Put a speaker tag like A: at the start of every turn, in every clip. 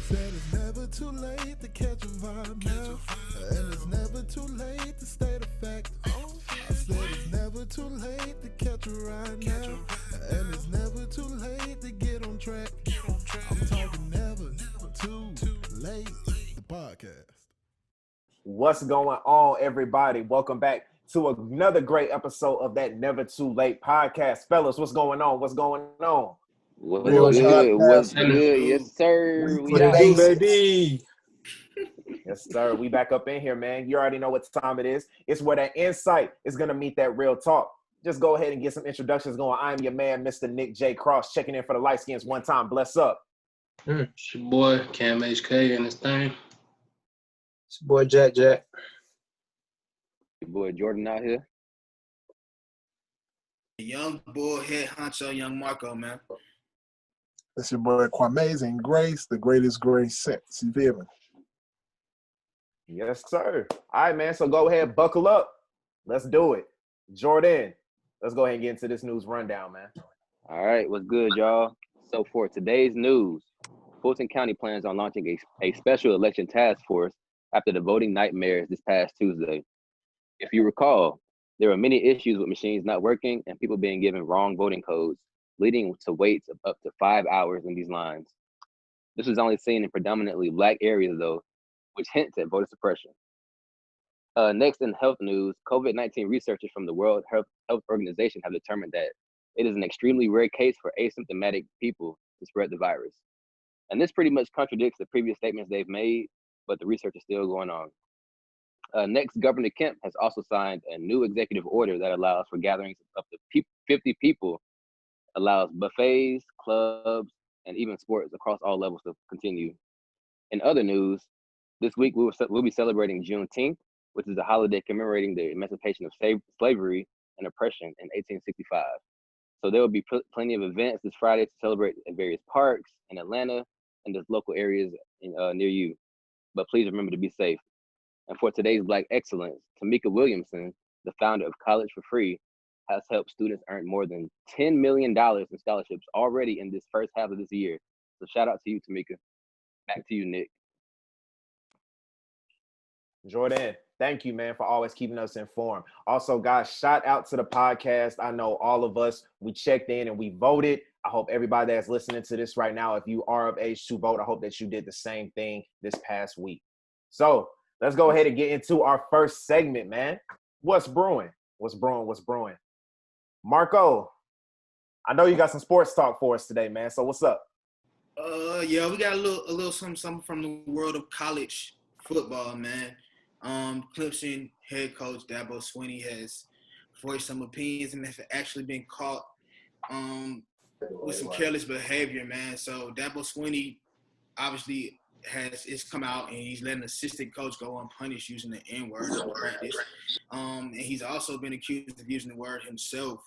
A: Said it's never too late to catch a vibe now, and it's never too late to state a fact. I said it's never too late to catch a ride now, and it's never too late to get on track. I'm talking never too late, the podcast.
B: What's going on, everybody? Welcome back to another great episode of that Never Too Late podcast. Fellas, what's going on? What's going on?
C: What's good? What's good? Yes, sir.
B: We
C: out
B: do,
C: here.
D: baby.
B: Yes, sir. We back up in here, man. You already know what time it is. It's where that insight is going to meet that real talk. Just go ahead and get some introductions going. I'm your man, Mr. Nick J. Cross, checking in for the light skins one time. Bless up.
D: It's your boy, Cam HK and this thing.
E: It's your boy, Jack.
C: Your boy Jordan out here.
F: Young bull head honcho, young Marco, man.
E: That's your boy, Kwame and Grace, the greatest grace since. You feel me?
B: Yes, sir. All right, man. So go ahead, buckle up. Let's do it. Jordan, let's go ahead and get into this news rundown, man.
C: All right, what's good, y'all? So for today's news, Fulton County plans on launching a special election task force after the voting nightmares this past Tuesday. If you recall, there were many issues with machines not working and people being given wrong voting codes, leading to waits of up to 5 hours in these lines. This was only seen in predominantly Black areas, though, which hints at voter suppression. Next in health news, COVID-19 researchers from the World Health Organization have determined that it is an extremely rare case for asymptomatic people to spread the virus. And this pretty much contradicts the previous statements they've made, but the research is still going on. Next, Governor Kemp has also signed a new executive order that allows for gatherings of up to 50 people, allows buffets, clubs, and even sports across all levels to continue. In other news, this week we'll be celebrating Juneteenth, which is a holiday commemorating the emancipation of slavery and oppression in 1865. So there will be plenty of events this Friday to celebrate at various parks in Atlanta and the local areas near you. But please remember to be safe. And for today's Black Excellence, Tamika Williamson, the founder of College for Free, has helped students earn more than $10 million in scholarships already in this first half of this year. So shout out to you, Tamika. Back to you, Nick.
B: Jordan, thank you, man, for always keeping us informed. Also, guys, shout out to the podcast. I know all of us, we checked in and we voted. I hope everybody that's listening to this right now, if you are of age to vote, I hope that you did the same thing this past week. So let's go ahead and get into our first segment, man. What's brewing? What's brewing? What's brewing? Marco, I know you got some sports talk for us today, man. So what's up?
F: Yeah, we got a little something from the world of college football, man. Clemson head coach Dabo Swinney has voiced some opinions and has actually been caught with some careless behavior, man. So Dabo Swinney obviously it's come out and he's let an assistant coach go unpunished using the N-word in practice. And he's also been accused of using the word himself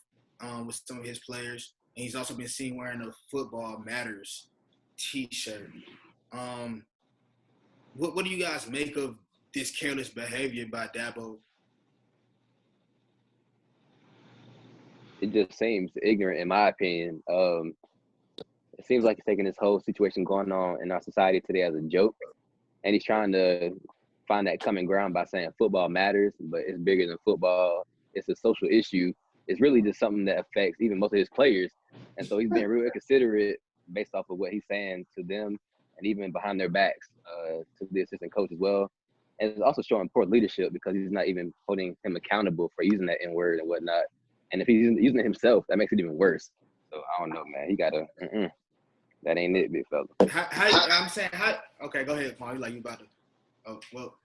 F: with some of his players. And he's also been seen wearing a Football Matters t-shirt. What do you guys make of this careless behavior by Dabo?
C: It just seems ignorant, in my opinion. It seems like he's taking this whole situation going on in our society today as a joke, and he's trying to find that common ground by saying football matters, but it's bigger than football. It's a social issue. It's really just something that affects even most of his players, and so he's being real inconsiderate based off of what he's saying to them and even behind their backs to the assistant coach as well. And it's also showing poor leadership because he's not even holding him accountable for using that N-word and whatnot. And if he's using it himself, that makes it even worse. So I don't know, man. He gotta. That ain't it, big fella.
F: Okay, go ahead, Paul. You about to? Oh, well.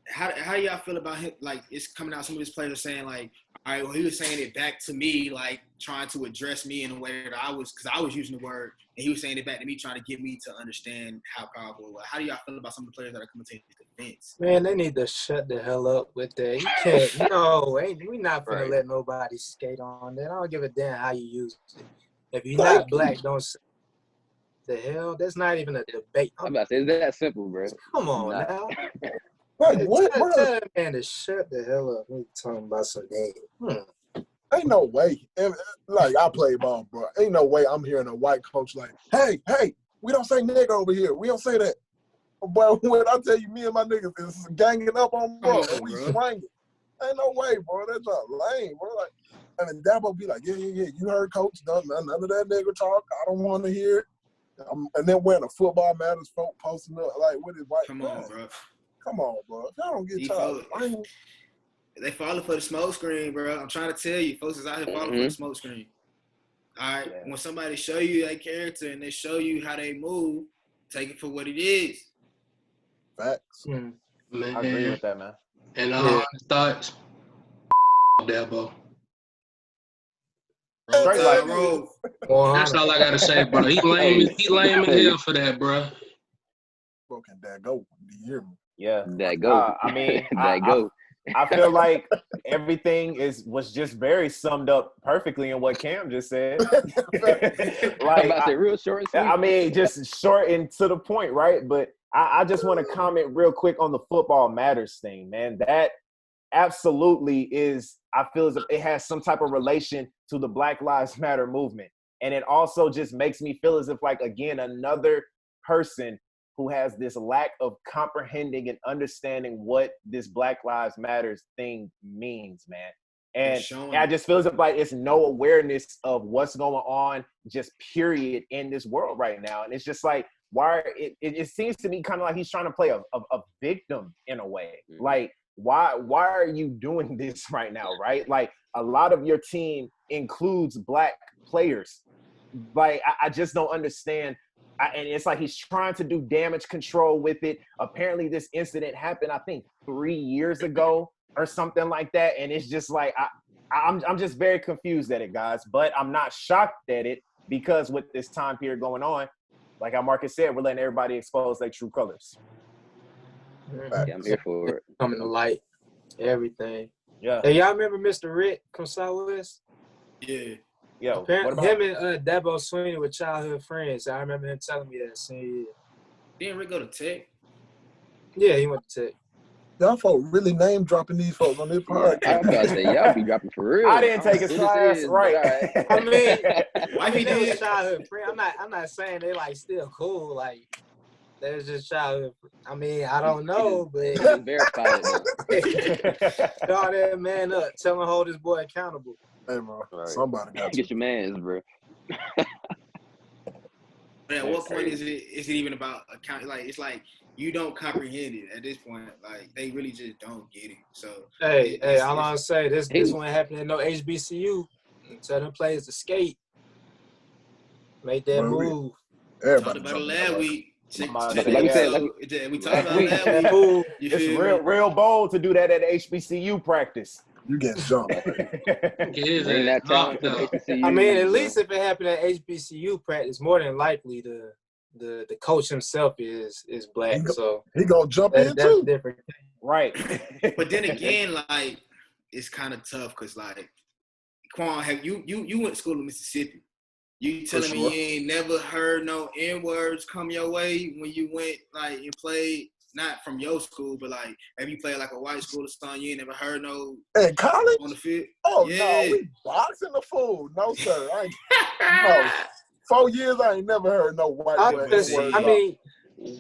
F: How y'all feel about him? Like, it's coming out. Some of his players are saying, like, all right, well, he was saying it back to me, like trying to address me in a way that because I was using the word, and he was saying it back to me, trying to get me to understand how powerful it was. How do y'all feel about some of the players that are coming to his defense?
E: Man, they need to shut the hell up with that. You can't. We not gonna let nobody skate on that. I don't give a damn how you use it. If you're not Black, don't say the hell. That's not even a debate.
C: I'm about to say, it's that simple, bro.
E: Come on now.
A: Wait, what?
E: Tell that man to shut the hell up. We talking about some game.
A: Ain't no way. And, like, I play ball, bro. Ain't no way I'm hearing a white coach like, hey,
G: We don't say nigga over here. We don't say that. But when I tell you, me and my niggas is ganging up on bro, and we swinging. Ain't no way, bro. That's not lame, bro. Like, and then Dabo be like, yeah. You heard Coach, none of that nigga talk. I don't want to hear it. And then when a football matters, folk posting up like with his white.
F: Come on, bro.
G: If y'all don't get y'all,
F: they falling for the smoke screen, bro. I'm trying to tell you, folks is out here falling for the smoke screen. All right, when somebody show you their character and they show you how they move, take it for what it is.
G: Facts.
D: Man.
B: I agree with that, man.
D: And honest thoughts, Dabo.
B: Straight like road.
D: That's all I gotta say, bro. He lame as hell for that, bro.
G: Bro, can that go? Do you hear me?
B: Yeah.
C: That go.
B: I mean,
C: that go.
B: I feel like everything was just very summed up perfectly in what Cam just said.
C: Like, about to real short and sweet.
B: I mean, just short and to the point, right? But I just want to comment real quick on the football matters thing, man. That absolutely is, I feel as if it has some type of relation to the Black Lives Matter movement. And it also just makes me feel as if, like, again, another person who has this lack of comprehending and understanding what this Black Lives Matters thing means, man. And I just feel as if, like, it's no awareness of what's going on, just period, in this world right now. And it's just like, why it seems to me kind of like he's trying to play a victim in a way. Like, why are you doing this right now, right? Like, a lot of your team includes Black players. Like, I just don't understand. And it's like he's trying to do damage control with it. Apparently this incident happened, I think, 3 years ago or something like that. And it's just like, I'm just very confused at it, guys. But I'm not shocked at it, because with this time period going on, like how Marcus said, we're letting everybody expose their true colors.
C: Yeah, I'm here for it.
E: Coming to light, everything.
B: Yeah.
E: Hey, y'all remember Mr. Rick from Southwest?
F: Yeah.
B: Yo,
E: apparently him and Dabo Sweeney were childhood friends. I remember him telling me that senior year.
F: Didn't Rick go to Tech?
E: Yeah, he went to Tech.
G: Y'all folks really name dropping these folks on this podcast.
C: I was about to say, y'all be dropping for real.
B: I didn't take his class, right?
E: I mean,
F: why he
E: they was
F: did?
E: childhood friends. I'm not saying they like still cool. Like, they was just childhood. I mean, I don't know, but
C: verify it.
E: call that man up. Tell him to hold his boy accountable.
G: Hey, bro,
C: Right.
G: somebody got
C: Get your mans, bro.
F: But at what point is it even about account? Like, it's like you don't comprehend it at this point. Like, they really just don't get it. So
E: hey, all I'm say this one happened at no HBCU. Tell them players to skate, make that move.
F: Talked about it last week. We talked about it last week.
B: It's real bold to do that at HBCU practice.
G: You get jumped.
C: Bring that talent to HBCU.
E: I mean, at least if it happened at HBCU practice, more than likely the coach himself is Black. So
G: he gonna jump in
E: that's
G: too.
E: Different.
B: Right.
F: But then again, like, it's kind of tough because, like, Quan, have you went to school in Mississippi? You telling me you ain't never heard no N-words come your way when you went, like, and played, not from your school, but, like, have you played, like, a white school or something, you ain't never heard no
G: in college
F: on the field?
G: Oh,
F: yeah.
G: no, we boxing the fool. No, sir. No. 4 years, I ain't never heard no white boy.
E: I mean,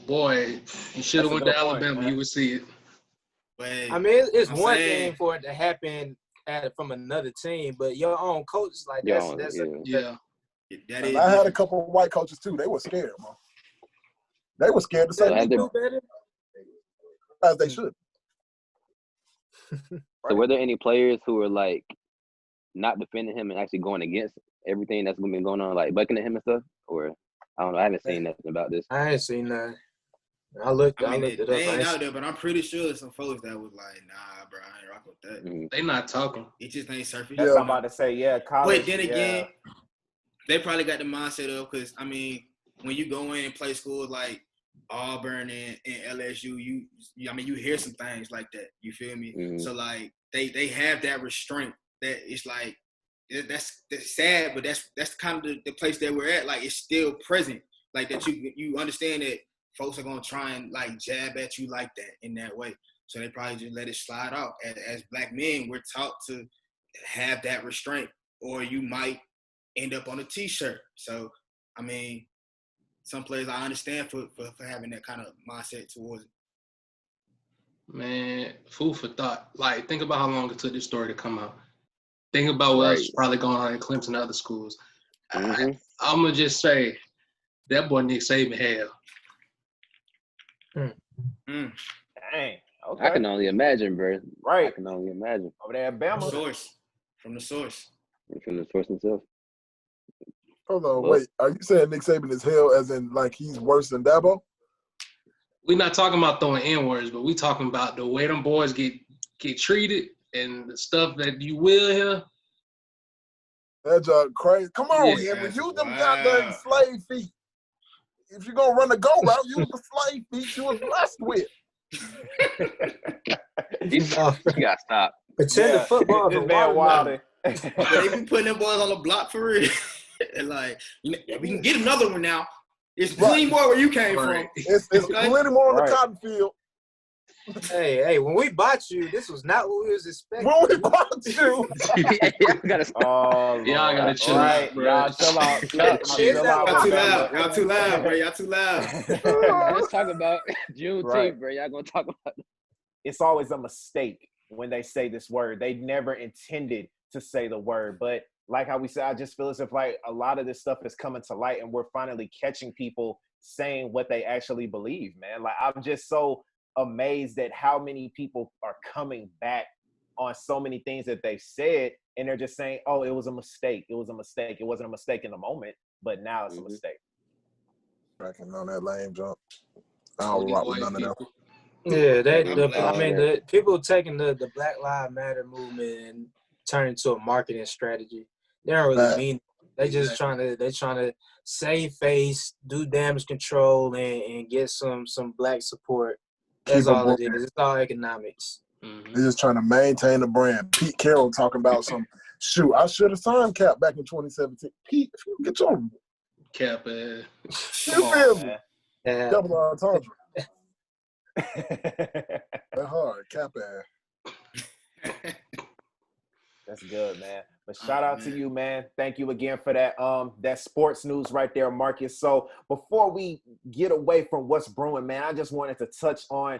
D: boy, you should have went to Alabama. You would see it.
F: But,
E: I mean, it's one thing for it to happen from another team, but your own coach, like, that's
D: yeah.
G: I had a couple of white coaches too. They were scared, man. They were scared to say they do better, as they should.
C: So were there any players who were like not defending him and actually going against everything that's been going on, like bucking at him and stuff? Or I don't know. I haven't seen nothing about this.
E: I ain't seen that. I looked it up.
F: They ain't out there, but I'm pretty sure some folks that was like, nah, bro, I ain't rock with that.
C: Mm-hmm.
D: They not talking.
F: It just ain't surface.
B: That's what I'm about to say. Yeah, college.
F: But then again, they probably got the mindset of, because, I mean, when you go in and play schools like Auburn and LSU, you hear some things like that. You feel me?
C: Mm-hmm.
F: So, like, they have that restraint that it's like, that's sad, but that's kind of the place that we're at. Like, it's still present. Like, that you understand that folks are going to try and, like, jab at you like that in that way. So they probably just let it slide off. As Black men, we're taught to have that restraint, or you might end up on a T-shirt. So, I mean, some players I understand for having that kind of mindset towards it.
D: Man, food for thought. Like, think about how long it took this story to come out. Think about what else is probably going on in Clemson and other schools. I'm going to just say, that boy Nick Saban hell.
B: Dang. Okay.
C: I can only imagine, bro.
B: Right.
C: I can only imagine.
B: Over there at Bama.
F: From the source
C: himself.
G: Hold on, wait. Are you saying Nick Saban is hell as in like he's worse than Dabo?
D: We're not talking about throwing N-words, but we talking about the way them boys get treated and the stuff that you will hear.
G: That job crazy. Come on, Henry. Use them goddamn slave feet. If you're going to run the go route, use the slave feet you was blessed with.
C: You got to stop.
E: Pretend the football is
B: Wilder.
F: They be putting them boys on the block for real. And like, we can get another one now. It's plenty more where you came from.
G: It's plenty more on the cotton field.
E: Hey, when we bought you, this was not what we was expecting.
G: When we bought you.
C: Y'all gotta stop.
D: Y'all gotta chill out, bro.
B: Y'all chill out.
F: Y'all too loud, bro. Y'all too loud.
C: Let's talk about Juneteenth, bro. Y'all gonna talk about it.
B: It's always a mistake when they say this word. They never intended to say the word. But like how we said, I just feel as if like a lot of this stuff is coming to light and we're finally catching people saying what they actually believe, man. Like, I'm just so amazed at how many people are coming back on so many things that they've said, and they're just saying, oh, it was a mistake. It was a mistake. It wasn't a mistake in the moment, but now it's a mistake.
G: Tracking on that lame jump. I don't rock with none of them.
E: Yeah, the people taking the Black Lives Matter movement and turning into a marketing strategy. They don't really mean it. They just trying to save face, do damage control, and get some black support. That's all it is. It's all economics.
G: They're just trying to maintain the brand. Pete Carroll talking about some shoot. I should have signed Cap back in 2017. Pete, if you get your
D: Cap,
G: you feel me? Double entendre. That hard, Cap ass.
B: That's good, man. But shout out to you, man. Thank you again for that sports news right there, Marcus. So before we get away from what's brewing, man, I just wanted to touch on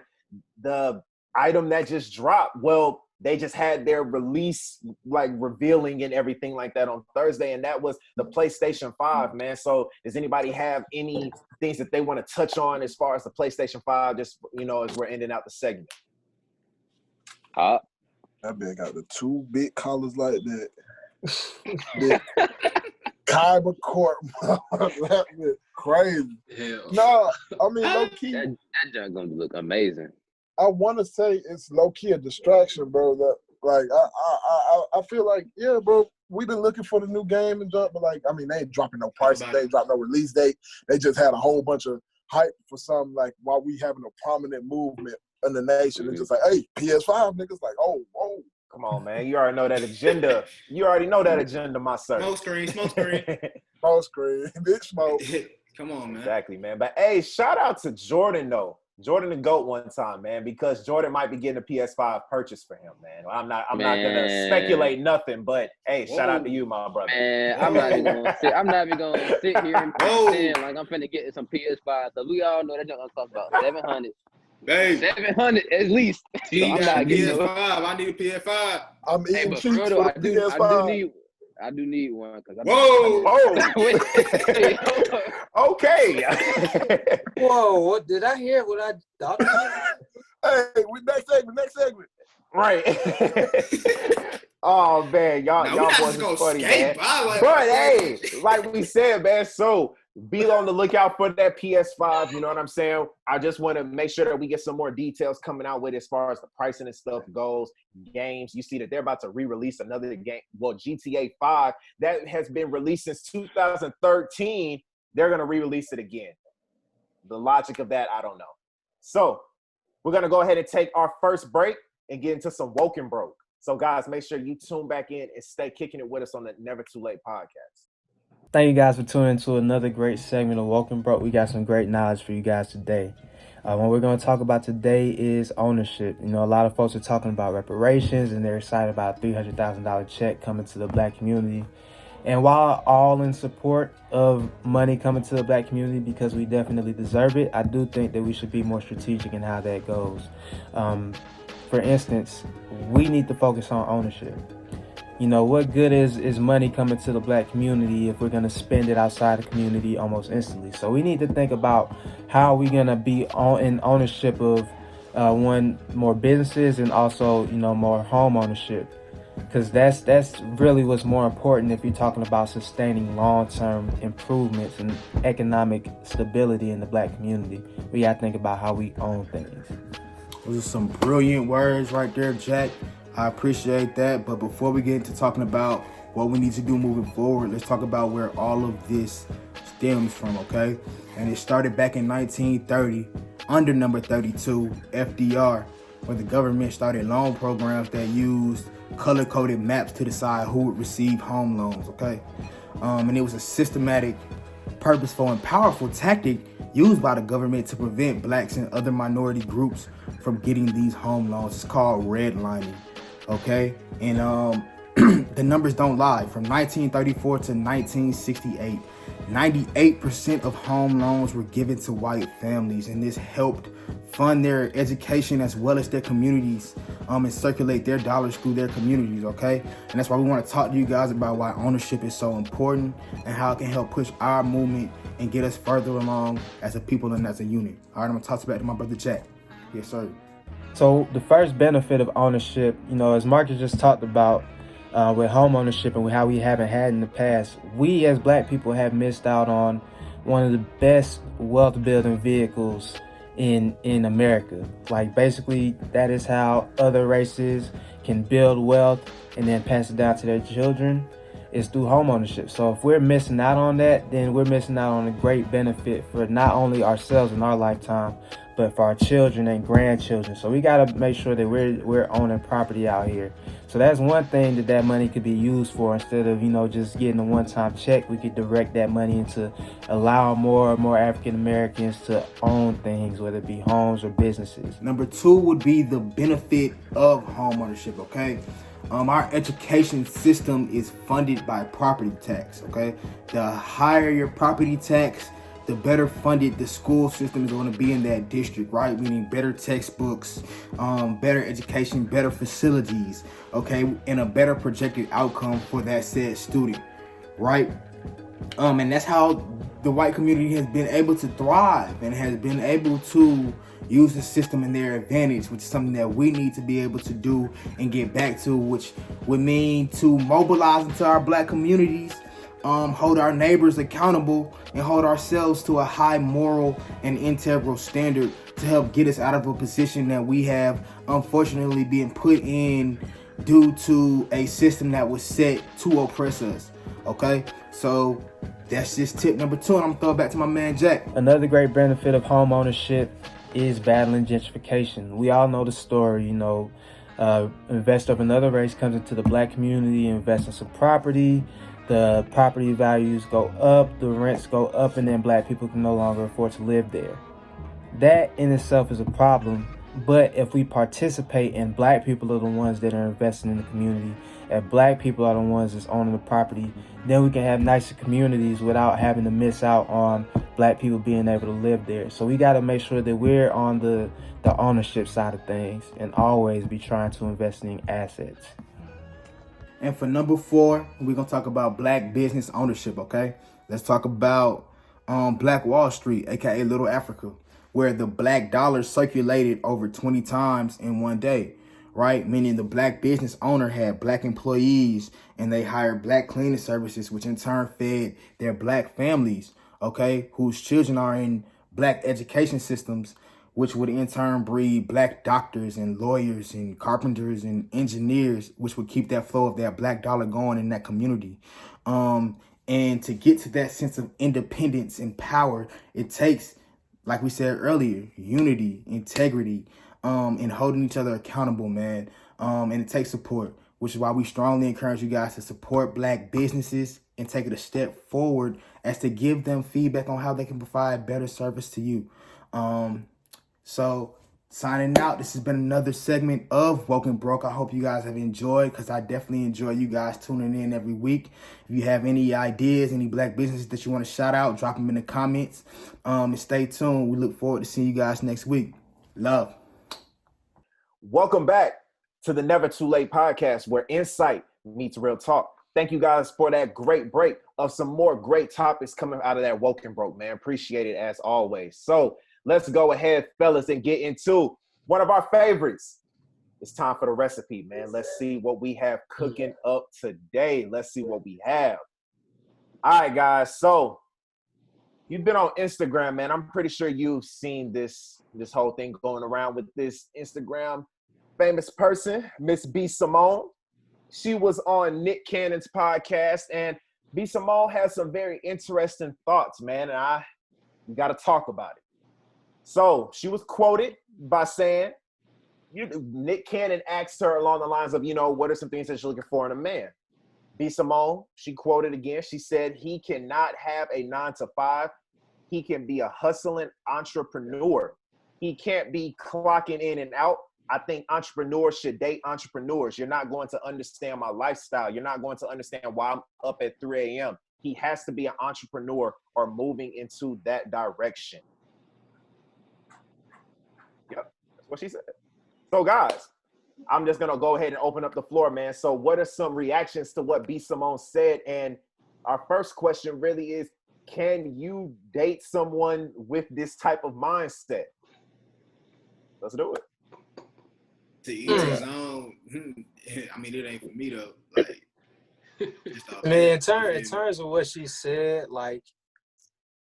B: the item that just dropped. Well, they just had their release, like revealing and everything like that on Thursday, and that was the PlayStation 5, man. So does anybody have any things that they want to touch on as far as the PlayStation 5, just, as we're ending out the segment?
G: That man got the two big collars like that. Kyber Court. That was crazy.
D: Hell.
G: No, I mean, low key.
C: That junk gonna look amazing.
G: I want to say it's low key a distraction, bro. That like I feel like, yeah, bro. We've been looking for the new game and jump, but like, I mean, they ain't dropping no prices. They ain't dropping no release date. They just had a whole bunch of hype for some, like, while we having a prominent movement in the nation. It's just like, hey, PS5 niggas, like, oh.
B: Come on, man. You already know that agenda. My sir.
F: Smoke screen.
G: Smoke screen. Big smoke.
F: Come on, man.
B: Exactly, man. But, hey, shout out to Jordan, though. Jordan the GOAT one time, man, because Jordan might be getting a PS5 purchase for him, man. I'm not gonna speculate nothing, but hey, shout out to you, my brother.
C: Man, I'm not even gonna sit here and pretend like I'm finna get some PS5. So we all know that junk gonna cost about $700.
F: Hey,
C: $700 at least. So I'm not getting
F: PS5. I need a PS5.
G: I'm eating
C: but
G: cheeks
C: Frodo,
G: for the PS5.
C: I do need one.
B: Okay.
E: Whoa, what did I hear? What I thought?
G: Hey, next segment.
B: Right. Oh man, y'all boys is funny, man. But hey, like we said, man, so be on the lookout for that PS5. You know what I'm saying? I just want to make sure that we get some more details coming out with as far as the pricing and stuff goes. Games, you see that they're about to re-release another game. Well, GTA 5 that has been released since 2013. They're gonna re-release it again. The logic of that, I don't know. So we're gonna go ahead and take our first break and get into some Woke and Broke. So guys, make sure you tune back in and stay kicking it with us on the Never Too Late podcast.
H: Thank you guys for tuning into another great segment of Woke and Broke. We got some great knowledge for you guys today. What we're going to talk about today is ownership. You know, a lot of folks are talking about reparations and they're excited about a $300,000 check coming to the black community. And while all in support of money coming to the black community because we definitely deserve it, I do think that we should be more strategic in how that goes. For instance, we need to focus on ownership. You know, what good is money coming to the black community if we're going to spend it outside the community almost instantly? So we need to think about how we're going to be in ownership of more businesses and also, more home ownership. Because that's really what's more important if you're talking about sustaining long-term improvements and economic stability in the black community. We got to think about how we own things.
I: Those are some brilliant words right there, Jack. I appreciate that. But before we get into talking about what we need to do moving forward, let's talk about where all of this stems from, okay? And it started back in 1930 under number 32, FDR, where the government started loan programs that used color-coded maps to decide who would receive home loans, okay? And it was a systematic, purposeful, and powerful tactic used by the government to prevent blacks and other minority groups from getting these home loans. It's called redlining, okay? And the numbers don't lie. From 1934 to 1968, 98% of home loans were given to white families, and this helped fund their education as well as their communities and circulate their dollars through their communities, okay? And that's why we want to talk to you guys about why ownership is so important and how it can help push our movement and get us further along as a people and as a unit. All right, I'm going to toss it back to my brother Jack. Yes, sir.
H: So the first benefit of ownership, as Marcus just talked about with home ownership and how we haven't had in the past, we as black people have missed out on one of the best wealth building vehicles in America. Like, basically, that is how other races can build wealth and then pass it down to their children, is through home ownership. So if we're missing out on that, then we're missing out on a great benefit for not only ourselves in our lifetime, but for our children and grandchildren. So we got to make sure that we're owning property out here. So that's one thing that money could be used for. Instead of, just getting a one-time check, we could direct that money into allow more and more African Americans to own things, whether it be homes or businesses.
I: Number 2 would be the benefit of home ownership, okay? Our education system is funded by property tax, okay? The higher your property tax, the better funded the school system is going to be in that district, right? Meaning better textbooks, better education, better facilities, okay? And a better projected outcome for that said student, right? And that's how the white community has been able to thrive and has been able to use the system in their advantage, which is something that we need to be able to do and get back to, which would mean to mobilize into our black communities, hold our neighbors accountable, and hold ourselves to a high moral and integral standard to help get us out of a position that we have unfortunately been put in due to a system that was set to oppress us, okay? So that's just tip number 2, and I'm gonna throw it back to my man Jack.
H: Another great benefit of home ownership is battling gentrification. We all know the story, investor of another race comes into the black community, invests in some property, the property values go up, the rents go up, and then black people can no longer afford to live there. That in itself is a problem, but if we participate and black people are the ones that are investing in the community, if black people are the ones that's owning the property, then we can have nicer communities without having to miss out on black people being able to live there. So we got to make sure that we're on the ownership side of things and always be trying to invest in assets.
I: And for number 4, we're going to talk about black business ownership, okay? Let's talk about Black Wall Street, aka Little Africa, where the black dollar circulated over 20 times in one day, right? Meaning the black business owner had black employees and they hired black cleaning services, which in turn fed their black families, okay, whose children are in black education systems, which would in turn breed black doctors and lawyers and carpenters and engineers, which would keep that flow of that black dollar going in that community. And to get to that sense of independence and power, it takes, like we said earlier, unity, integrity, and holding each other accountable, man. And it takes support, which is why we strongly encourage you guys to support black businesses and take it a step forward as to give them feedback on how they can provide better service to you. So Signing out. This has been another segment of Woken Broke. I hope you guys have enjoyed, because I definitely enjoy you guys tuning in every week. If you have any ideas, any black businesses that you want to shout out, drop them in the comments. And stay tuned. We look forward to seeing you guys next week. Love.
B: Welcome back to the Never Too Late podcast, where insight meets real talk. Thank you guys for that great break of some more great topics coming out of that Woken Broke, man. Appreciate it as always. So let's go ahead, fellas, and get into one of our favorites. It's time for the recipe, man. Let's see what we have cooking up today. Let's see what we have. All right, guys. So you've been on Instagram, man. I'm pretty sure you've seen this whole thing going around with this Instagram famous person, Miss B Simone. She was on Nick Cannon's podcast, and B Simone has some very interesting thoughts, man, and we got to talk about it. So she was quoted by saying, Nick Cannon asked her along the lines of, what are some things that you're looking for in a man? B Simone, she quoted again. She said, he cannot have a 9-to-5. He can be a hustling entrepreneur. He can't be clocking in and out. I think entrepreneurs should date entrepreneurs. You're not going to understand my lifestyle. You're not going to understand why I'm up at 3 a.m. He has to be an entrepreneur or moving into that direction. Yep, that's what she said. So, guys, I'm just going to go ahead and open up the floor, man. So what are some reactions to what B Simone said? And our first question really is, can you date someone with this type of mindset? Let's do it.
F: To each his own. I mean, it ain't for me though. Like,
E: I mean, in terms of what she said, like,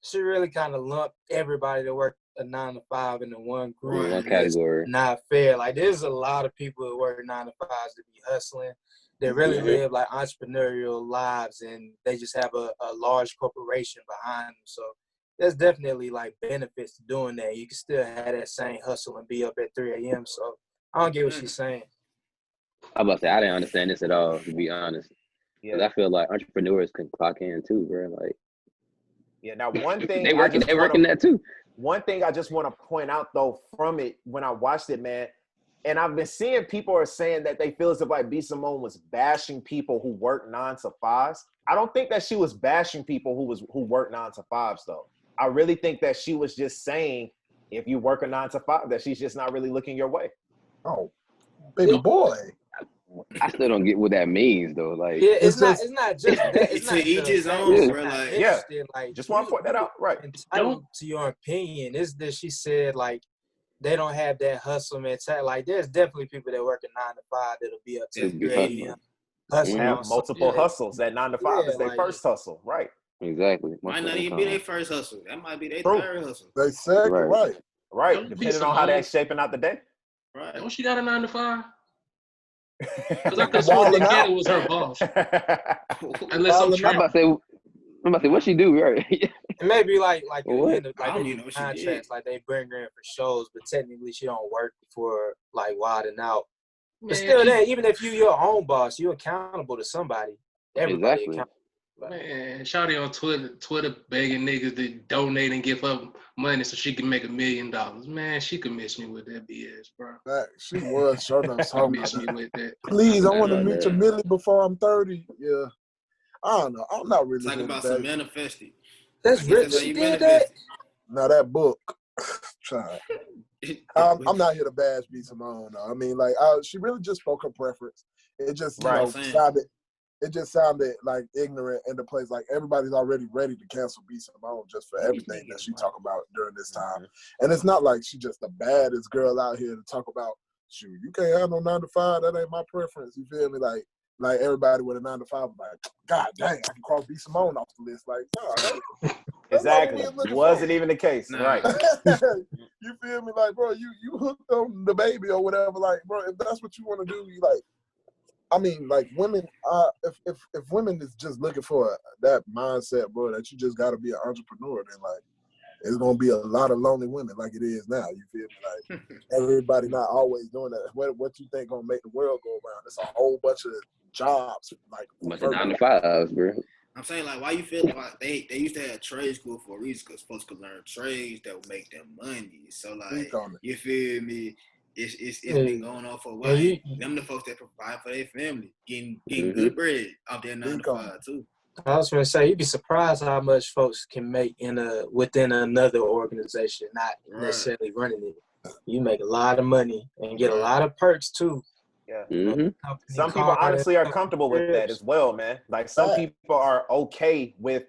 E: she really kind of lumped everybody that work a 9-to-5 into one group.
C: One category.
E: Not fair. Like, there's a lot of people that work 9-to-5s that be hustling. They really live like entrepreneurial lives, and they just have a large corporation behind them. So there's definitely like benefits to doing that. You can still have that same hustle and be up at 3 a.m. So I don't get what she's saying.
C: I was about to say, I didn't understand this at all, to be honest. Because I feel like entrepreneurs can clock in too, bro. Like,
B: yeah. Now, one thing
C: they working that too.
B: One thing I just want to point out though from it when I watched it, man, and I've been seeing people are saying that they feel as if like B Simone was bashing people who work 9-to-5s. I don't think that she was bashing people who work 9-to-5s though. I really think that she was just saying if you work a 9-to-5, that she's just not really looking your way.
G: Oh, baby boy.
C: I still don't get what that means though. Like,
E: yeah, it's not just that. It's
F: to each his own, bro. Like,
B: yeah,
E: like,
B: just want to point that out, right?
E: Entitled to your opinion is that she said like they don't have that hustle mentality. Like, there's definitely people that work a 9-to-5 that'll be up to 3 a.m. hustling.
B: Have multiple hustles. That 9-to-5 is their first hustle, right?
C: Exactly.
F: Might not even be their first hustle. That might be their third hustle.
G: They said
B: right. Depending on how that's shaping out the day.
F: Right.
D: Don't she got a 9-to-5? Because I could swear Nick Cannon was her boss. Unless I'm
C: about to say, what she do, right?
E: Maybe like
F: I don't even know what she
E: contracts,
F: did.
E: like they bring her in for shows, but technically she don't work for like Wild and Out. But still, even if you're your own boss, you're accountable to somebody. Everybody accountable.
D: Man, Shawty on Twitter begging niggas to donate and give her money so she can make $1 million. Man, she could miss me with that BS, bro.
G: She was showing us talking
D: miss me with that.
G: Please, I want to meet your Millie before I'm 30. Yeah. I don't know. I'm not really
F: talking about some manifesting.
E: That's rich. She did that.
G: Now that book. I'm not here to bash B Simone. I mean, like, she really just spoke her preference. It just sounded like ignorant in the place. Like, everybody's already ready to cancel B Simone just for everything that she talk about during this time. And it's not like she just the baddest girl out here to talk about. Shoot, you can't have no 9-to-5. That ain't my preference. You feel me? Like everybody with a 9-to-5, like, God dang, I can cross B Simone off the list. Like, no,
B: exactly. Wasn't even the case, right?
G: You feel me? Like, bro, you hooked on the baby or whatever. Like, bro, if that's what you want to do, you like. I mean, like, women. If women is just looking for that mindset, bro, that you just got to be an entrepreneur, then like, it's gonna be a lot of lonely women like it is now. You feel me? Like, everybody not always doing that. What you think gonna make the world go around? It's a whole bunch of jobs, like
C: bunch of 9-to-5s, bro.
F: I'm saying, like, why you feel like they used to have trade school for a reason, because folks could learn trades that would make them money. So, like, you feel me? It's been going on for a while. Them the folks that provide for their family, getting good bread off their 9 to 5 too.
E: I was going to say, you'd be surprised how much folks can make within another organization, not necessarily running it. You make a lot of money and get a lot of perks too.
B: Yeah. Some people honestly are comfortable with that as well, man. Like some people are okay with,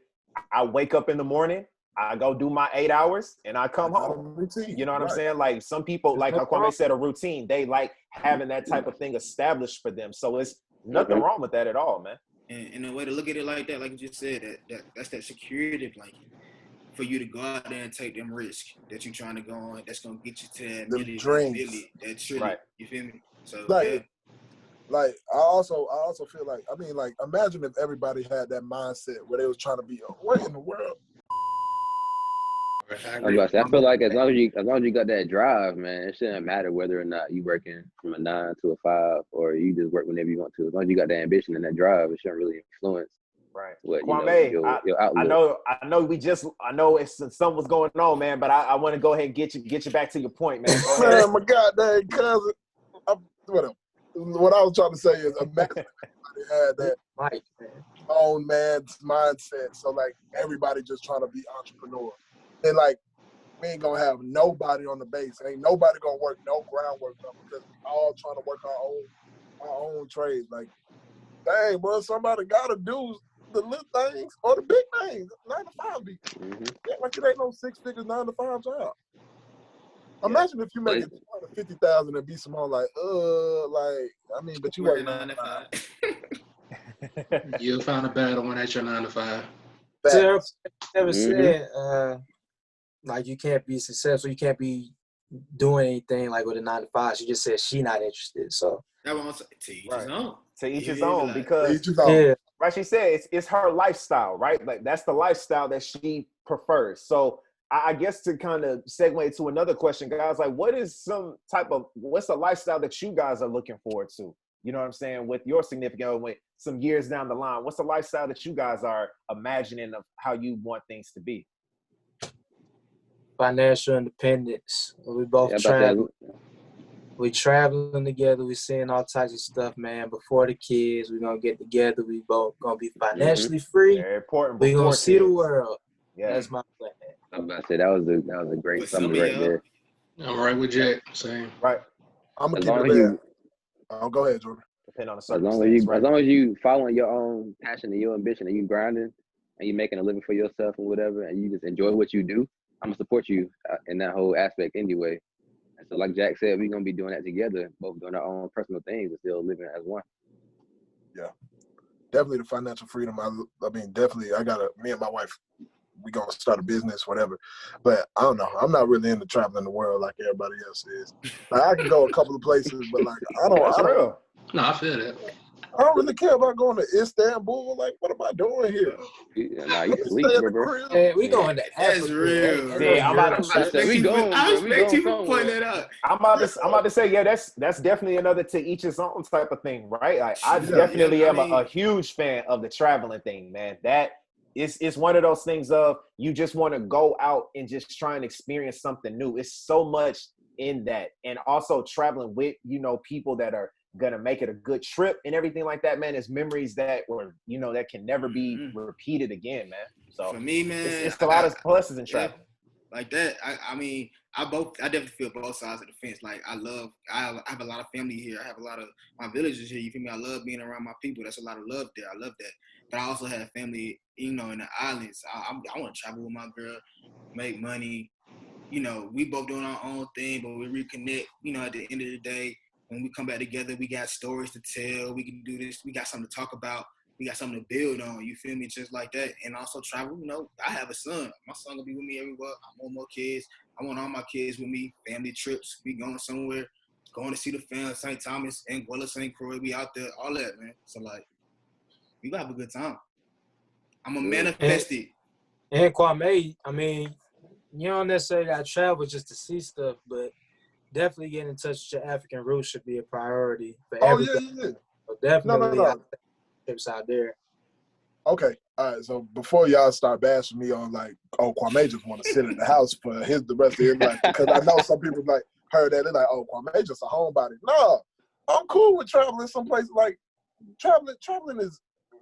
B: I wake up in the morning, I go do my 8 hours, and I come home. You know what I'm saying? Like some people, like Kwame said, a routine. They like having that type of thing established for them. So it's nothing wrong with that at all, man.
F: And the way to look at it like that, like you just said, that's that security blanket for you to go out there and take them risks that you're trying to go on. That's gonna get you to that million, that trillion. You feel me? So
G: like I also feel like, I mean, like, imagine if everybody had that mindset where they was trying to be, what in the world?
C: I feel like as long as you got that drive, man, it shouldn't matter whether or not you working from a 9 to a 5 or you just work whenever you want to. As long as you got that ambition and that drive, it shouldn't really influence. What,
B: Kwame,
C: your outlook.
B: I know it's something was going on, man, but I want to go ahead and get you back to your point, man.
G: Man, my goddamn cousin. What I was trying to say is, imagine everybody had that own man's mindset. So like everybody just trying to be entrepreneur, and like we ain't gonna have nobody on the base. Ain't nobody gonna work no groundwork because we all trying to work our own trades. Like, dang, bro, somebody gotta do the little things or the big things. 9 to 5 be like it ain't no 6 figures 9 to 5 job. Imagine if you make it $250,000 and B Simone like, I mean, but you work 9 to 5.
D: You'll find a better one at your 9 to 5.
E: Never said like you can't be successful, you can't be doing anything like with a 9 to 5. She just said she not interested. So
F: that was to each his own.
B: To each his own, because right, she said it's her lifestyle, right? Like that's the lifestyle that she prefers. So I guess to kind of segue to another question, guys, like what's the lifestyle that you guys are looking forward to? You know what I'm saying? With your significant other, some years down the line, what's the lifestyle that you guys are imagining of how you want things to be?
E: Financial independence. We both travel. We traveling together. We seeing all types of stuff, man. Before the kids, we're gonna get together. We both gonna be financially free.
B: Very important.
E: We gonna see the world. Yeah, that's my plan.
C: I'm about to say that was a great summary right there.
D: I'm right with Jack. Same.
B: Right.
G: I'm gonna keep it there. Go ahead, Jordan.
B: Depend on the
C: circumstance. As long as you following your own passion and your ambition, and you grinding, and you making a living for yourself and whatever, and you just enjoy what you do, I'm gonna support you in that whole aspect anyway. And so, like Jack said, we're gonna be doing that together, both doing our own personal things and still living as one.
G: Yeah, definitely the financial freedom. I mean, definitely. Me and my wife, we gonna start a business, whatever. But I don't know. I'm not really into traveling the world like everybody else is. Like I can go a couple of places, but like I don't.
D: No, I feel that.
G: I don't really care about going to Istanbul. Like, what am I doing here?
C: Yeah, nah, you can leave, bro.
E: Hey, we going to Africa.
F: That's real.
B: Yeah,
F: I expect you to point that out.
B: I'm about to say, yeah, that's definitely another to each his own type of thing, right? Like, I definitely am a huge fan of the traveling thing, man. That it's one of those things of you just want to go out and just try and experience something new. It's so much in that, and also traveling with people that are gonna make it a good trip and everything like that, man. It's memories that that can never be repeated again, man. So
F: for me, man,
B: it's a lot of pluses in traveling.
F: Like that. I mean, I definitely feel both sides of the fence. Like I have a lot of family here. I have a lot of my villages here. You feel me? I love being around my people. That's a lot of love there. I love that. But I also have family, in the islands. I want to travel with my girl, make money. We both doing our own thing, but we reconnect. At the end of the day, when we come back together, we got stories to tell. We can do this. We got something to talk about. We got something to build on. You feel me? Just like that. And also travel. I have a son. My son gonna be with me everywhere. I want more kids. I want all my kids with me. Family trips. We going somewhere. Going to see the fam. St. Thomas, Anguilla, St. Croix. We out there. All that, man. So like, we gonna have a good time. I'm gonna manifest it.
E: And Kwame, I mean, you don't necessarily gotta travel just to see stuff, but definitely getting in touch with your African roots should be a priority for everybody.
G: Yeah.
E: So definitely trips out there.
G: Okay, all right. So before y'all start bashing me on like, oh, Kwame just want to sit in the house for the rest of his life, because I know some people like heard that they're like, oh, Kwame just a homebody. No, I'm cool with traveling someplace. Like traveling is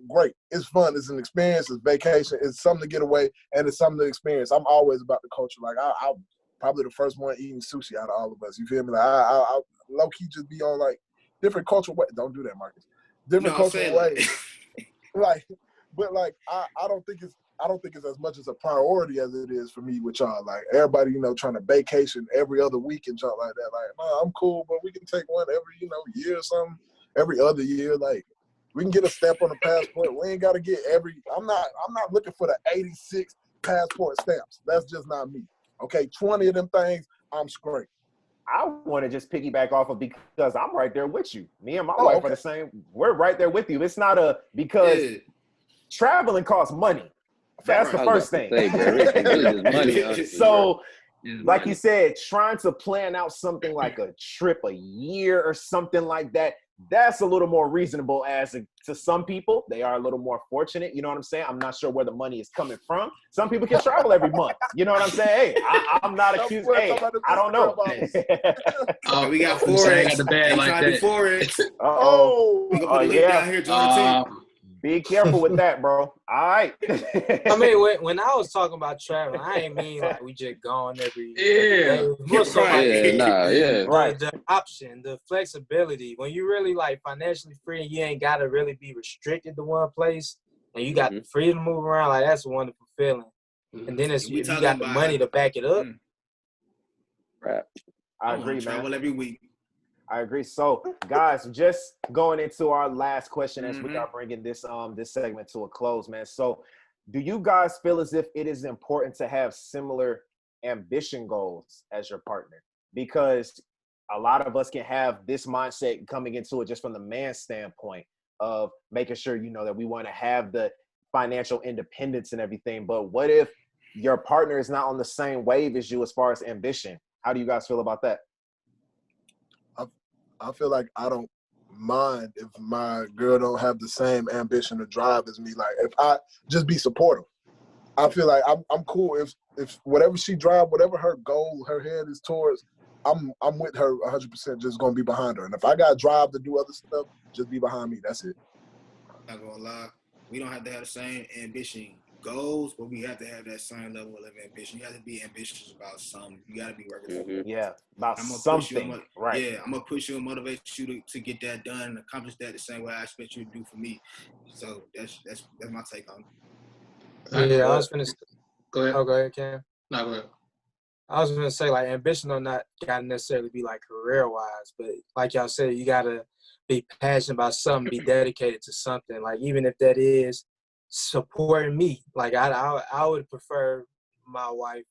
G: great. It's fun. It's an experience. It's vacation. It's something to get away, and it's something to experience. I'm always about the culture. Like I'm probably the first one eating sushi out of all of us. You feel me? Like I low key just be on like different cultural ways. Don't do that, Marcus. Different cultural ways. Like. But like I don't think it's as much as a priority as it is for me with y'all. Like everybody, trying to vacation every other week and junk like that. Like, no, I'm cool, but we can take one every, year or something, every other year. Like we can get a stamp on the passport. We ain't gotta get I'm not looking for the 86 passport stamps. That's just not me. Okay, 20 of them things, I'm straight.
B: I want to just piggyback off of because I'm right there with you. Me and my wife are the same. We're right there with you. It's not because traveling costs money. That's the first thing. So, like you said, trying to plan out something like a trip a year or something like that, that's a little more reasonable to some people. They are a little more fortunate. You know what I'm saying? I'm not sure where the money is coming from. Some people can travel every month. You know what I'm saying? Hey, I'm not accused. Hey, I don't know.
F: Oh, we got Forex.
D: Got the bad like that.
F: Forex.
B: Yeah. Be careful with that, bro. All right.
E: I mean, when I was talking about traveling, I ain't mean like we just gone every day.
B: Right.
E: The option, the flexibility. When you really like financially free and you ain't got to really be restricted to one place and you got the freedom to move around, like that's a wonderful feeling. And then if you got the money to back it up.
C: Right.
B: I agree, man.
F: Travel every week.
B: I agree. So, guys, just going into our last question as we are bringing this segment to a close, man. So, do you guys feel as if it is important to have similar ambition goals as your partner? Because a lot of us can have this mindset coming into it just from the man's standpoint of making sure, that we want to have the financial independence and everything. But what if your partner is not on the same wave as you as far as ambition? How do you guys feel about that?
G: I feel like I don't mind if my girl don't have the same ambition or drive as me. Like if I just be supportive, I feel like I'm cool. If whatever she drive, whatever her goal, her head is towards, I'm with her 100%. Just gonna be behind her. And if I got drive to do other stuff, just be behind me. That's it.
F: Not gonna lie, we don't have to have the same ambition goals, but we have to have that same level of ambition. You have to be ambitious about something. You got to be working for it.
B: Yeah, about something. Right.
F: Yeah, I'm gonna push you and motivate you to get that done and accomplish that the same way I expect you to do for me. So that's my take on it.
E: Yeah, I was gonna.
D: Go ahead.
E: Oh, go ahead, Cam.
D: No, go ahead.
E: I was gonna say like ambition don't not gotta necessarily be like career wise, but like y'all said, you gotta be passionate about something, be dedicated to something. Like even if that is supporting me, like I would prefer my wife,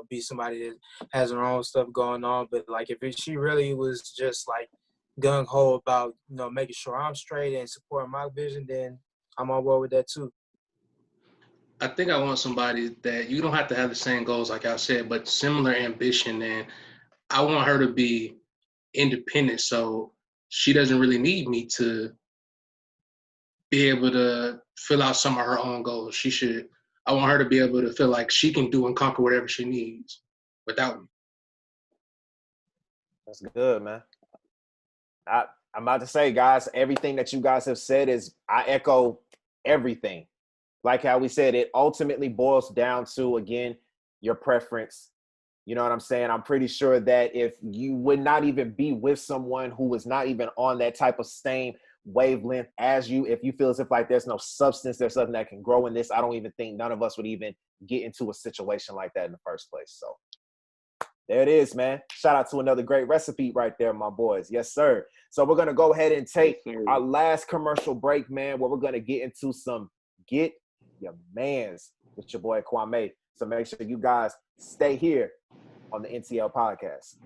E: be somebody that has her own stuff going on. But like if she really was just like gung ho about making sure I'm straight and supporting my vision, then I'm on board with that too.
D: I think I want somebody that you don't have to have the same goals, like I said, but similar ambition. And I want her to be independent, so she doesn't really need me to be able to fill out some of her own goals. I want her to be able to feel like she can do and conquer whatever she needs without me.
B: That's good, man. I'm about to say, guys, everything that you guys have said I echo everything. Like how we said, it ultimately boils down to, again, your preference. You know what I'm saying? I'm pretty sure that if you would not even be with someone who was not even on that type of same wavelength as you, if you feel as if like there's no substance, there's something that can grow in this, I don't even think none of us would even get into a situation like that in the first place. So there it is, man. Shout out to another great recipe right there, my boys. Yes, sir. So we're going to go ahead and take our last commercial break, man, where we're going to get into some Get Your Mans with your boy Kwame. So make sure you guys stay here on the NTL Podcast.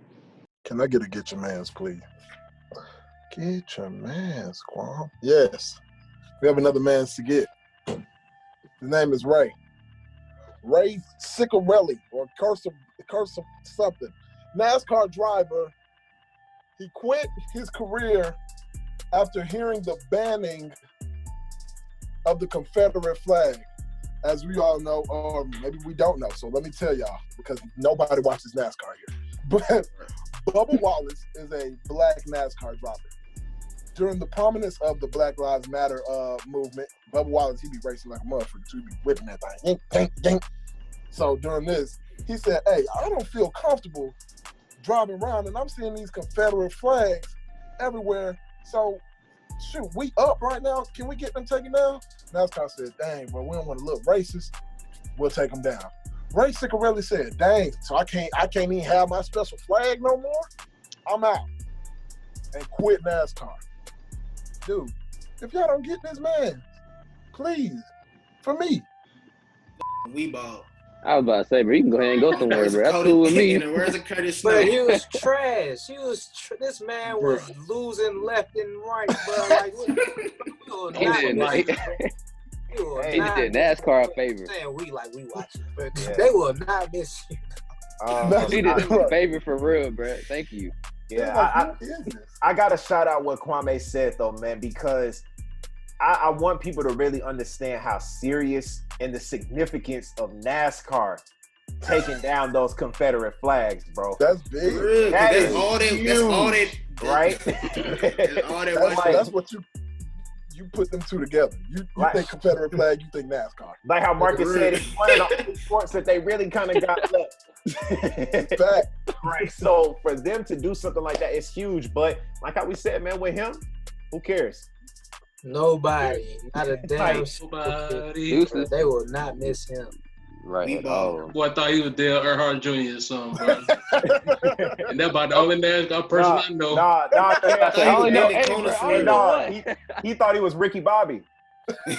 G: Can I get your mans, please? Get your mans, Kwame. Yes. We have another mans to get. His name is Ray. Ray Ciccarelli, or Curse of something. NASCAR driver. He quit his career after hearing the banning of the Confederate flag, as we all know, or maybe we don't know. So let me tell y'all, because nobody watches NASCAR here. But Bubba Wallace is a black NASCAR driver. During the prominence of the Black Lives Matter movement, Bubba Wallace, he be racing like a motherfucker, too. He be whipping that thing. Yink, yink, yink. So during this, he said, hey, I don't feel comfortable driving around, and I'm seeing these Confederate flags everywhere. So, shoot, we up right now. Can we get them taken down? NASCAR said, dang, bro, we don't want to look racist. We'll take them down. Ray Ciccarelli said, dang, so I can't even have my special flag no more? I'm out. And quit NASCAR. Dude, if y'all don't get this man, please, for me.
F: We ball.
C: I was about to say, bro, you can go ahead and go somewhere, bro. That's cool with me.
F: In the words of Curtis Snow.
E: But he was trash. This man was losing left and right, bro. Like,
C: He did NASCAR a favor.
E: Saying we watching, but they will not miss you.
C: He did a favor for real, bro. Thank you.
B: Yeah, I got to shout out what Kwame said, though, man, because I want people to really understand how serious and the significance of NASCAR taking down those Confederate flags, bro.
G: That's big.
B: That's
F: all they,
B: right?
G: That's what you put them two together. You think Confederate flag, you think NASCAR.
B: Like how Marcus said, it's one of the only sports that they really kind of got left.
G: Fact.
B: Right. So for them to do something like that, it's huge. But like how we said, man, with him, who cares?
E: Nobody. Not a damn
D: nobody.
E: They will not miss him.
C: Right.
F: Oh.
D: Boy, I thought he was Dale Earnhardt Jr. or something, bro. And that's about the only NASCAR person I know.
B: He thought he was Ricky Bobby.
G: No.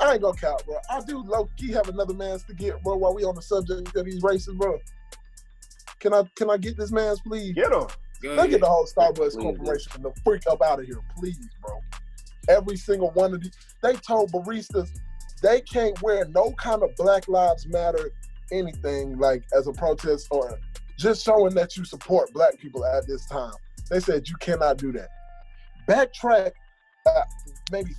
G: I ain't gonna count, bro. I do low-key have another man's to get, bro, while we on the subject of these races, bro. Can I get this man's, please?
B: Get him.
G: Let's get the whole Starbucks Corporation the freak up out of here, please, bro. Every single one of these. They told baristas they can't wear no kind of Black Lives Matter anything, like as a protest or just showing that you support black people at this time. They said you cannot do that. Backtrack maybe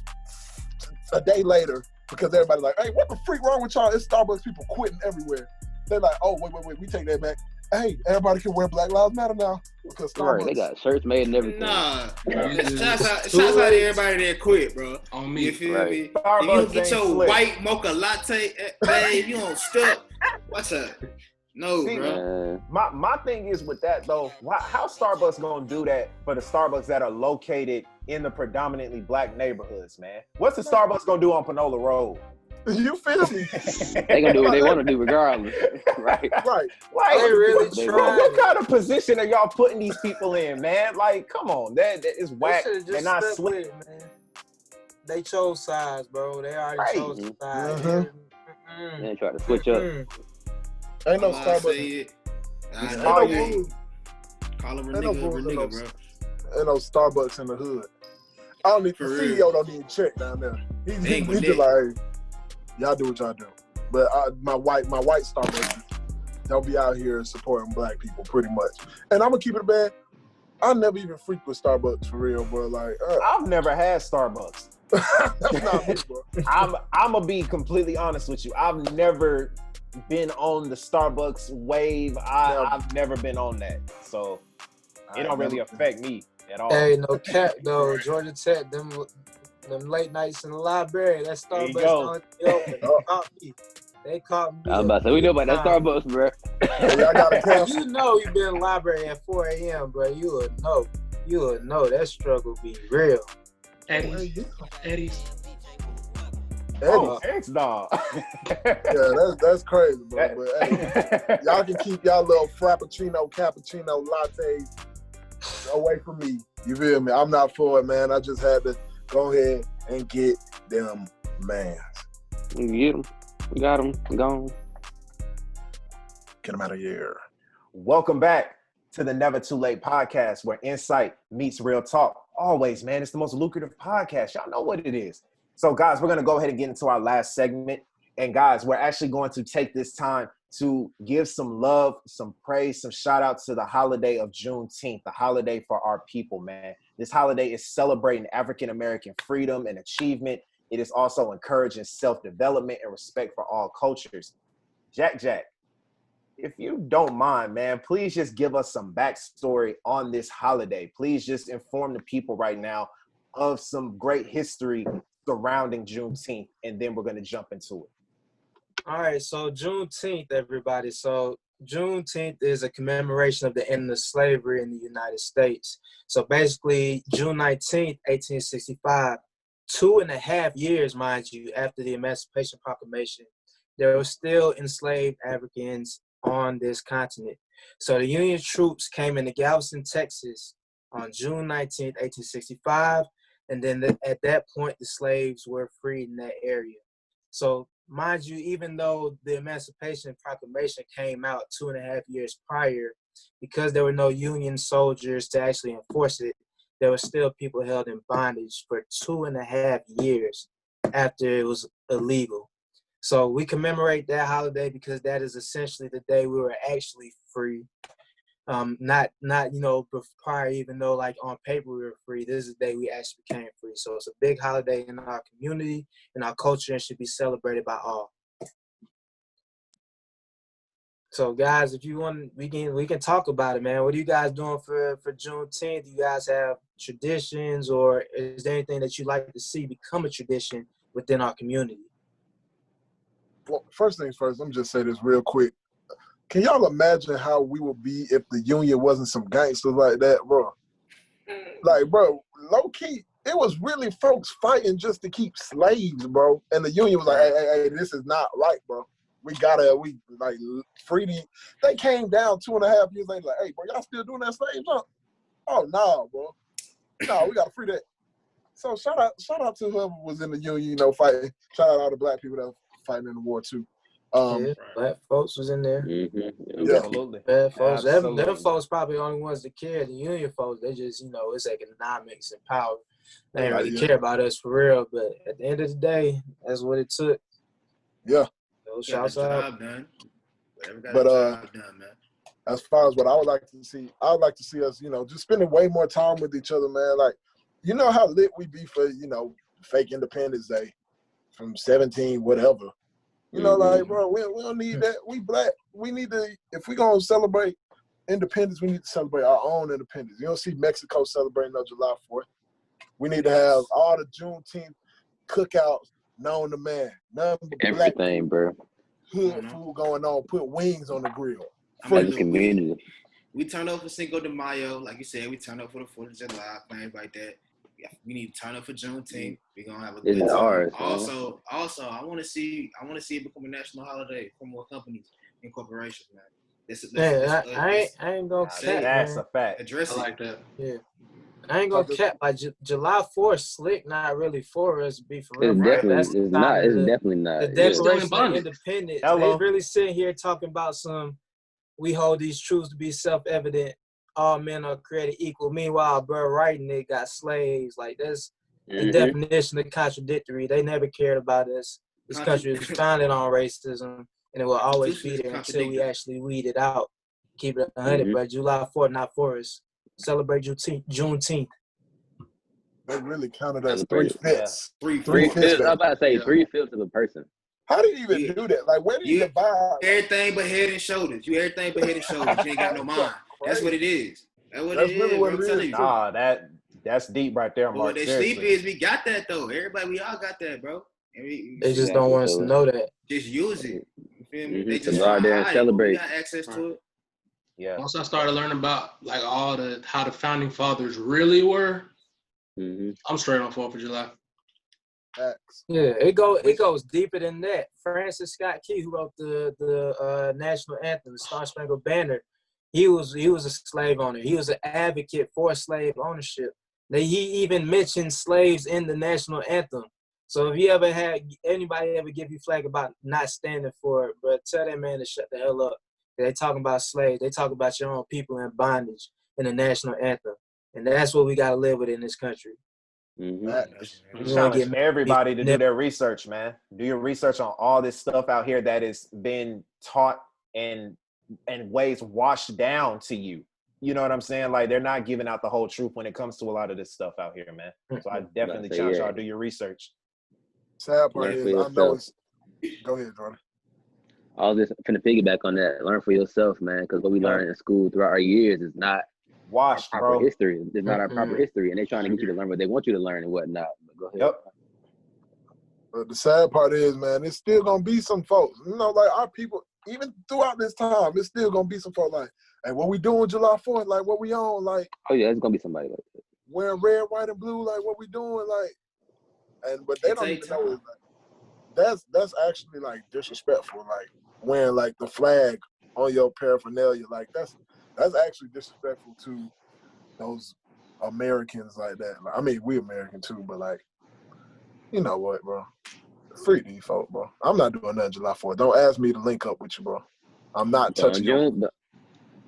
G: a day later because everybody's like, hey, what the freak wrong with y'all? It's Starbucks people quitting everywhere. They're like, oh, wait, we take that back. Hey, everybody can wear Black Lives Matter now because Starbucks.
C: Right, they got shirts made and everything.
F: Nah, shouts out to everybody that quit, bro.
D: On me,
F: you feel
C: right.
F: me?
B: Starbucks
F: If you get your white mocha latte, babe, you on stuck. What's up? No,
B: See,
F: bro.
B: My thing is with that though, how Starbucks gonna do that for the Starbucks that are located in the predominantly black neighborhoods, man? What's the Starbucks gonna do on Panola Road?
G: You feel me?
C: They gonna do what they want to do regardless, right?
G: Right.
B: Like,
E: They really
B: what kind of position are y'all putting these people in, man? Like, come on, that is whack. They're not slick.
E: Man. They chose sides, bro. They already chose sides.
C: They ain't try to switch up.
G: Ain't no Starbucks.
F: Call him a nigga, bro.
G: Ain't no Starbucks in the hood. I don't need the CEO don't even check down there. He's just like, hey, y'all do what y'all do. But my white Starbucks don't be out here supporting black people pretty much. And I'm gonna keep it a band. I never even freak with Starbucks for real, bro. Like
B: I've never had Starbucks.
G: That's not me, bro.
B: I'm gonna be completely honest with you. I've never been on the Starbucks wave. I've never been on that, so it don't really affect me at all.
E: Hey, no cap though. Georgia Tech, them late nights in the library. That Starbucks caught me. They caught me.
C: I was about to say, we know about that Starbucks, bro.
G: I got a
E: You know you been in the library at 4 a.m., bro. You would know. You would know that struggle be real.
D: Eddie's.
B: Oh, thanks, dog.
G: Yeah, that's crazy, bro. But hey, y'all can keep y'all little frappuccino, cappuccino, lattes away from me. You feel me? I'm not for it, man. I just had to go ahead and get them mans.
C: We get them. We got them. Gone.
G: Get them out of here.
B: Welcome back to the Never Too Late podcast, where insight meets real talk. Always, man. It's the most lucrative podcast. Y'all know what it is. So, guys, we're going to go ahead and get into our last segment. And, guys, we're actually going to take this time to give some love, some praise, some shout out to the holiday of Juneteenth, the holiday for our people, man. This holiday is celebrating African-American freedom and achievement. It is also encouraging self-development and respect for all cultures. Jack, if you don't mind, man, please just give us some backstory on this holiday. Please just inform the people right now of some great history surrounding Juneteenth, and then we're going to jump into it.
E: All right, so Juneteenth, everybody. So Juneteenth is a commemoration of the end of slavery in the United States. So basically, June 19th, 1865, 2.5 years, mind you, after the Emancipation Proclamation, there were still enslaved Africans on this continent. So the Union troops came into Galveston, Texas on June 19th, 1865. And then at that point, the slaves were freed in that area. So mind you, even though the Emancipation Proclamation came out 2.5 years prior, because there were no Union soldiers to actually enforce it, there were still people held in bondage for 2.5 years after it was illegal. So we commemorate that holiday because that is essentially the day we were actually free. Not prior, even though like on paper we were free. This is the day we actually became free. So it's a big holiday in our community, in our culture, and should be celebrated by all. So guys, if you want, we can talk about it, man. What are you guys doing for Juneteenth? Do you guys have traditions, or is there anything that you'd like to see become a tradition within our community?
G: Well, first things first, let me just say this real quick. Can y'all imagine how we would be if the Union wasn't some gangsters like that, bro? Like, bro, low key, it was really folks fighting just to keep slaves, bro. And the Union was like, hey, this is not right, bro. We free the. They came down 2.5 years later, like, hey, bro, y'all still doing that slave jump? Oh, no, bro. No, we got to free that. So shout out to whoever was in the Union, fighting. Shout out all the black people that were fighting in the war, too.
E: Black folks was in there.
C: Mm-hmm.
G: Yeah.
B: Absolutely.
E: Bad folks. Them
B: Absolutely.
E: folks probably the only ones that care. The Union folks, they just, it's economics and power. They ain't really care about us for real. But at the end of the day, that's what it took.
G: Yeah.
E: Shouts out.
F: Done.
G: But
F: job done, man.
G: As far as what I would like to see, I would like to see us, just spending way more time with each other, man. Like, you know how lit we be for, fake Independence Day from 17, whatever. Like, bro, we don't need that. We black. We need to, if we're going to celebrate independence, we need to celebrate our own independence. You don't see Mexico celebrating no July 4th. We need to have all the Juneteenth cookouts known to man. None but
C: Everything, bro.
G: Hood food going on. Put wings on the grill.
C: As a community.
F: We turn up for Cinco de Mayo. Like you said, we turn up for the 4th of July, things like that. Yeah, we need to turn up for Juneteenth. We're gonna have a good time.
C: Ours,
F: also, I want to see it become a national holiday for more companies and corporations, man.
E: I ain't gonna cap.
B: That's
E: man.
B: a fact.
F: Address
D: I
F: it.
D: like that.
E: Yeah. I ain't gonna cap. Like July 4th, slick, not really for us. Be for real.
C: It's definitely not.
E: The Declaration of Independence. They really sitting here talking about we hold these truths to be self-evident. All men are created equal. Meanwhile, bro, writing it got slaves. Like, that's the definition of contradictory. They never cared about us. This country was founded on racism, and it will always be there until we actually weed it out. Keep it 100, but July 4th, not for us. Celebrate Juneteenth.
G: They really counted us 3/5.
C: Three-fifths. I'm about to say 3/5 of the person.
G: How do you even do that? Like, where do you divide?
F: Everything but head and shoulders. You everything but head and shoulders. You ain't got no mind. That's what it is. That's really what it is.
B: Nah, that's deep right there, Mark.
F: What they sleep is we got that though. Everybody, we all got that, bro.
E: They just don't want us to know that.
F: Just use it. You feel me? They
C: just go out there and celebrate.
F: We got access to it.
B: Yeah.
D: Once I started learning about like how the founding fathers really were, I'm straight on 4th of July.
E: Yeah, it goes deeper than that. Francis Scott Key, who wrote the national anthem, the Star Spangled Banner, he was a slave owner. He was an advocate for slave ownership. He even mentioned slaves in the national anthem. So if you ever had anybody ever give you flack about not standing for it, but tell that man to shut the hell up. They talking about slaves. They talk about your own people in bondage in the national anthem, and that's what we gotta live with in this country.
B: Challenge everybody to do their research, man. Do your research on all this stuff out here that is being taught and ways washed down to you. You know what I'm saying? Like, they're not giving out the whole truth when it comes to a lot of this stuff out here, man. So I definitely challenge y'all to do your research.
G: Sad part is, I know it's. Go ahead, Jordan.
C: All this finna piggyback on that. Learn for yourself, man, because what we learn in school throughout our years is not
B: washed,
C: our proper
B: bro.
C: history. It's not our proper history, and they're trying to get you to learn what they want you to learn and whatnot. But go ahead.
B: Yep.
G: But the sad part is, man, it's still gonna be some folks. You know, like our people, even throughout this time, it's still gonna be some folks like, hey, what we doing July 4th? Like, what we on? Like,
C: oh yeah, it's gonna be somebody like that.
G: Wearing red, white, and blue. Like, what we doing? Like, but they don't even know. Like, that's actually like disrespectful. Like, wearing like the flag on your paraphernalia. Like, that's actually disrespectful to those Americans like that. Like, I mean, we American too, but like, you know what, bro? Free these folks, bro. I'm not doing nothing July 4th. Don't ask me to link up with you, bro. I'm not touching you.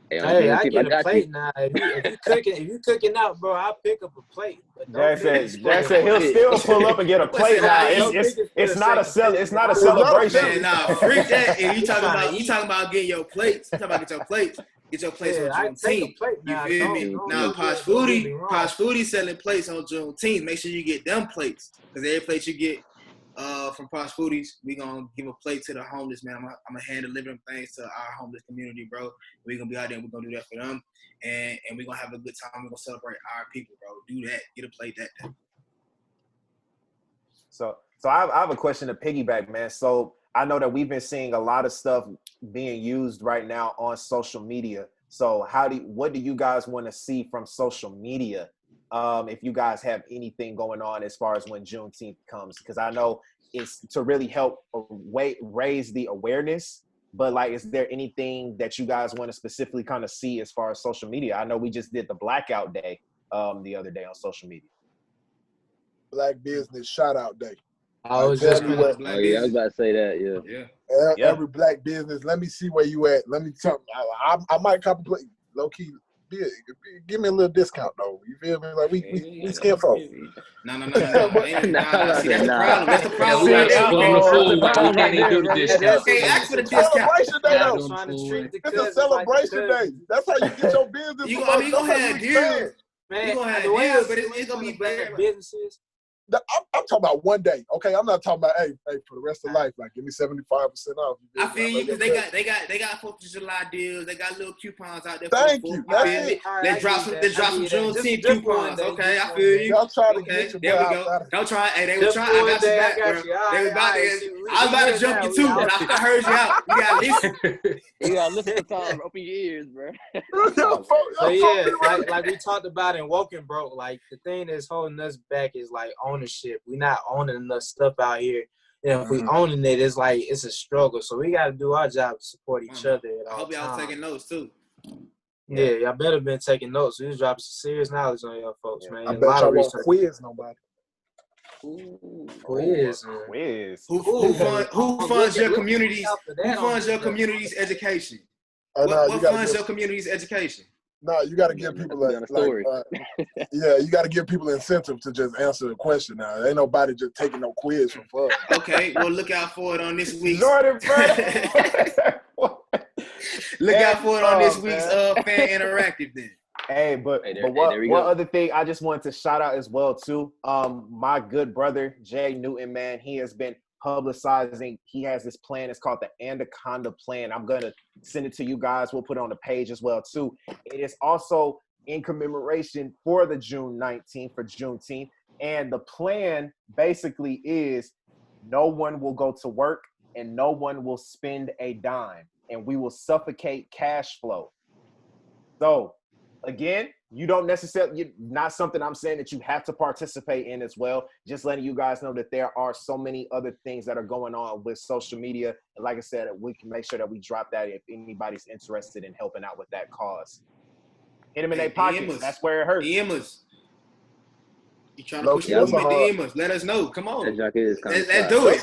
E: Hey, I get a plate now. If you cooking out, bro, I'll pick up a plate.
B: Jack said he'll still pull up and get a plate now. It's not a celebration.
F: Nah, freak that. And you talking about getting your plates. You talking about get your plates. Get your plates on Juneteenth. You feel me? Now, Posh Foodie selling plates on Juneteenth. Make sure you get them plates. Because every plate you get from Posh Foodies, we going to give a plate to the homeless, man. I'm going to hand deliver them things to our homeless community, bro. We're going to be out there and we're going to do that for them. And we're going to have a good time. We're going to celebrate our people, bro. Do that. Get a plate that day.
B: So I have a question to piggyback, man. So I know that we've been seeing a lot of stuff being used right now on social media. So what do you guys want to see from social media? If you guys have anything going on as far as when Juneteenth comes, because I know it's to really help raise the awareness, but like, is there anything that you guys want to specifically kind of see as far as social media? I know we just did the blackout day the other day on social media.
G: Black Business Shout Out Day.
E: I was just
C: I was about to say that,
G: yeah. Every black business, let me see where you at. Let me tell I might contemplate low key. Give me a little discount though. You feel me? Like we scared folks.
F: No. See, that's the problem. That's the problem. Hey, ask for the discount.
G: Celebration day though. It's a celebration day. That's how you get your business.
F: You gonna have deals.
E: Man,
F: you gonna have deals, but it's gonna be bad.
E: Businesses.
G: I'm talking about one day, okay? I'm not talking about hey for the rest of life. Like, give me 75% off.
F: I feel you because they got 4th of July deals. They got little coupons out there.
G: Thank you. That's it.
F: They drop some Juneteenth coupons. Okay, I feel you.
G: Y'all trying to get your
F: there we go. Don't try. Hey, they were trying. I got you back, bro. They were about to. I was about to jump you too, but I heard you out. You got to listen.
C: You got to listen to time. Open your ears, bro.
E: So yeah, like we talked about in Woken, bro. Like, the thing that's holding us back is like ownership. We're not owning enough stuff out here. And if we owning it, it's like it's a struggle. So we got to do our job to support each other.
F: I hope y'all taking notes too.
E: Yeah, y'all better been taking notes. We just dropping some serious knowledge on y'all folks, man.
G: I bet y'all won't quiz nobody.
E: Quiz.
F: Who funds your communities? Who funds your community's education? What funds your community's education?
G: No, you got to give people you got to give people incentive to just answer the question. Now, ain't nobody just taking no quiz for fun.
F: Okay, well, look out for it on this week's.
B: Jordan,
F: Look out for it on this week's Fan Interactive then.
B: Hey, but one other thing I just wanted to shout out as well too. My good brother Jay Newton, man, he has been publicizing. He has this plan. It's called the Anaconda Plan. I'm gonna send it to you guys. We'll put it on the page as well too. It is also in commemoration for the June 19th for Juneteenth, and the plan basically is no one will go to work and no one will spend a dime, and we will suffocate cash flow. So again, you don't necessarily, not something I'm saying that you have to participate in as well. Just letting you guys know that there are so many other things that are going on with social media. And like I said, we can make sure that we drop that if anybody's interested in helping out with that cause. Hit them in their pockets. That's where it hurts.
F: DMers. You trying to push the movement? DMers. Let us know. Come on. Let's do it. Let's do it.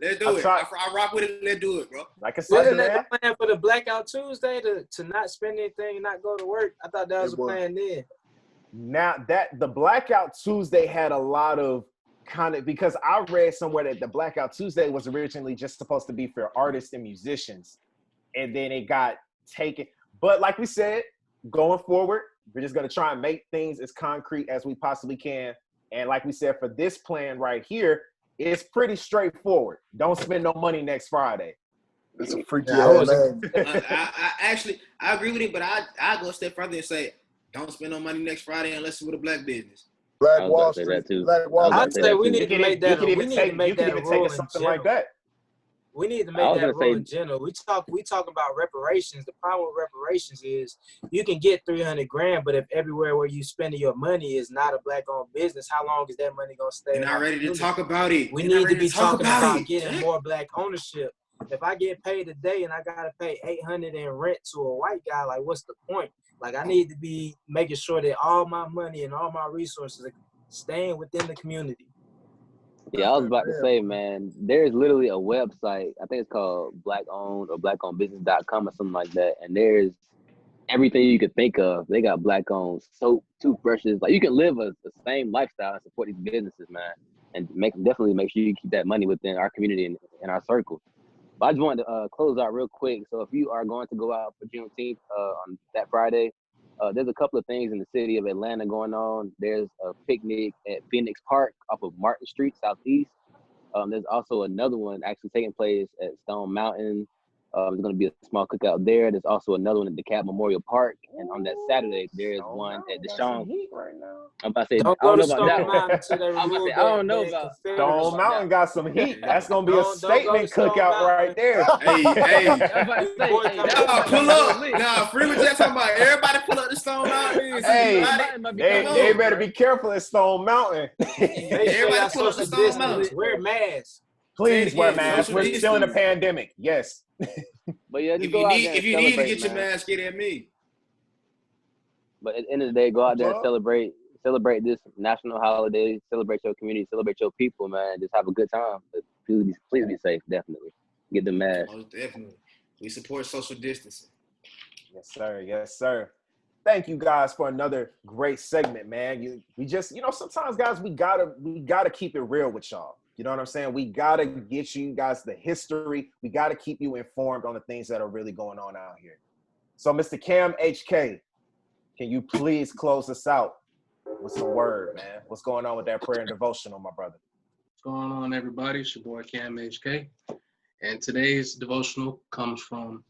F: Let's do it. I rock with it. Let's do it, bro.
B: Like I said,
E: wasn't that the plan for the Blackout Tuesday to not spend anything and not go to work? I thought that was a plan then.
B: Now that the Blackout Tuesday had a lot of kind of, because I read somewhere that the Blackout Tuesday was originally just supposed to be for artists and musicians. and then it got taken. But like we said, going forward, we're just going to try and make things as concrete as we possibly can. And like we said, for this plan right here, it's pretty straightforward. Don't spend no money next Friday.
G: It's a freaky ass name.
F: I agree with it, but I go a step further and say, don't spend no money next Friday unless it's with a black business.
C: Black Wall Street.
E: I'd say we need to make that. We need to make that a rule in
B: something like that.
E: We need to make that a rule in general. We talk about reparations. The problem with reparations is you can get $300,000, but if everywhere where you spending your money is not a black-owned business, how long is that money gonna stay?
F: We're not ready to talk about it.
E: We need to be talking about getting more black ownership. If I get paid today and I gotta pay $800 in rent to a white guy, like what's the point? Like I need to be making sure that all my money and all my resources are staying within the community.
C: Yeah, I was about to say, man, there's literally a website, I think it's called black-owned or blackownedbusiness.com or something like that, and there's everything you could think of. They got black-owned soap, toothbrushes. Like you can live the same lifestyle and support these businesses, man, and definitely make sure you keep that money within our community and our circle. But I just wanted to close out real quick. So if you are going to go out for Juneteenth on that Friday, there's a couple of things in the city of Atlanta going on. There's a picnic at Phoenix Park off of Martin Street, Southeast. There's also another one actually taking place at Stone Mountain. There's going to be a small cookout there. There's also another one at DeKalb Memorial Park. And on that Saturday, there's one at Deshaun. I'm about to say, I don't know about that one. I don't know about
B: Stone Mountain got some heat. That's going to be a statement cookout right there.
F: Hey. Nah, pull up. Nah, Free was just talking about everybody pull up to Stone Mountain.
B: Hey, they better be careful at Stone Mountain.
F: Everybody pull up to Stone Mountain.
E: Wear masks.
B: Please wear masks. We're still in a pandemic. Yes.
C: But yeah,
F: if you need to get your mask, get at me.
C: But at the end of the day, go out there and celebrate this national holiday, celebrate your community, celebrate your people, man. Just have a good time. But please be safe, definitely. Get the mask.
F: Oh, definitely. We support social distancing.
B: Yes, sir. Yes, sir. Thank you guys for another great segment, man. We just, sometimes guys, we gotta keep it real with y'all. You know what I'm saying? We got to get you guys the history. We got to keep you informed on the things that are really going on out here. So, Mr. Cam HK, can you please close us out with some word, man? What's going on with that prayer and devotional, my brother?
D: What's going on, everybody? It's your boy, Cam HK. And today's devotional comes from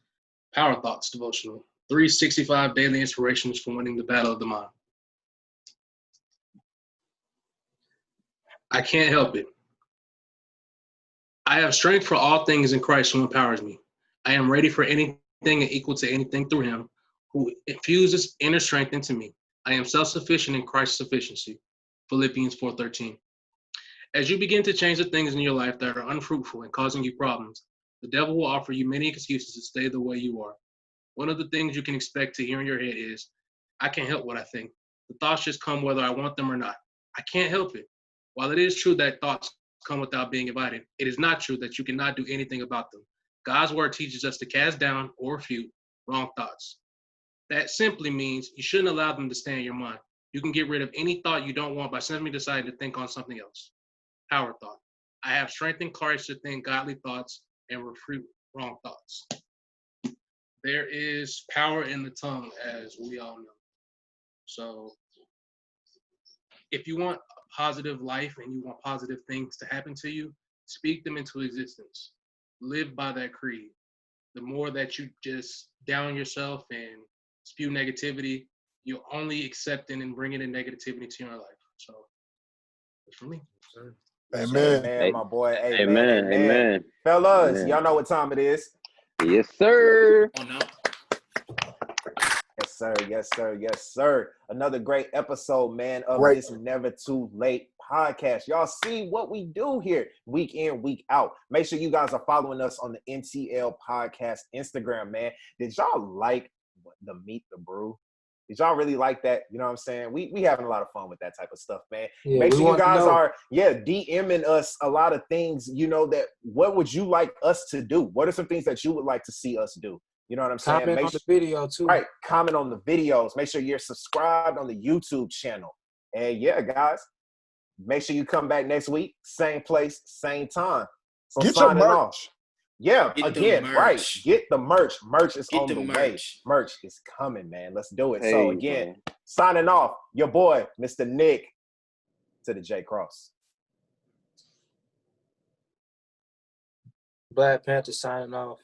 D: Power Thoughts Devotional, 365 Daily Inspirations for Winning the Battle of the Mind. I can't help it. I have strength for all things in Christ who empowers me. I am ready for anything and equal to anything through him who infuses inner strength into me. I am self-sufficient in Christ's sufficiency. Philippians 4:13. As you begin to change the things in your life that are unfruitful and causing you problems, the devil will offer you many excuses to stay the way you are. One of the things you can expect to hear in your head is, I can't help what I think. The thoughts just come whether I want them or not. I can't help it. While it is true that thoughts come without being invited, it is not true that you cannot do anything about them. God's word teaches us to cast down or refute wrong thoughts. That simply means you shouldn't allow them to stay in your mind. You can get rid of any thought you don't want by simply deciding to think on something else. Power thought. I have strength in Christ to think godly thoughts and refute wrong thoughts. There is power in the tongue, as we all know. So if you want a positive life and you want positive things to happen to you, speak them into existence. Live by that creed. The more that you just down yourself and spew negativity, you're only accepting and bringing in negativity to your life. So that's for me.
G: Amen.
B: Man, my boy.
C: Amen.
B: Fellas, y'all know what time it is.
C: Yes, sir.
F: Oh, no.
B: Yes, sir. Another great episode, man, of this Never Too Late podcast. Y'all see what we do here week in, week out. Make sure you guys are following us on the NTL Podcast Instagram, man. Did y'all like the Meet the Brew? Did y'all really like that? You know what I'm saying? We having a lot of fun with that type of stuff, man.
E: Yeah,
B: make sure you guys are, DMing us a lot of things, that what would you like us to do? What are some things that you would like to see us do? You know what I'm saying?
E: Comment on the video, too.
B: Right. Comment on the videos. Make sure you're subscribed on the YouTube channel. And, yeah, guys, make sure you come back next week. Same place, same time. So
G: get your merch.
B: Off. Yeah,
F: Get the
B: again,
F: merch.
B: right. Get the merch. Merch is
F: Get
B: on
F: the
B: the way.
F: merch.
B: Merch is coming, man. Let's do it.
C: Hey,
B: So again,
C: man.
B: signing off, your boy, Mr. Nick, to the J Cross.
E: Black Panther signing off.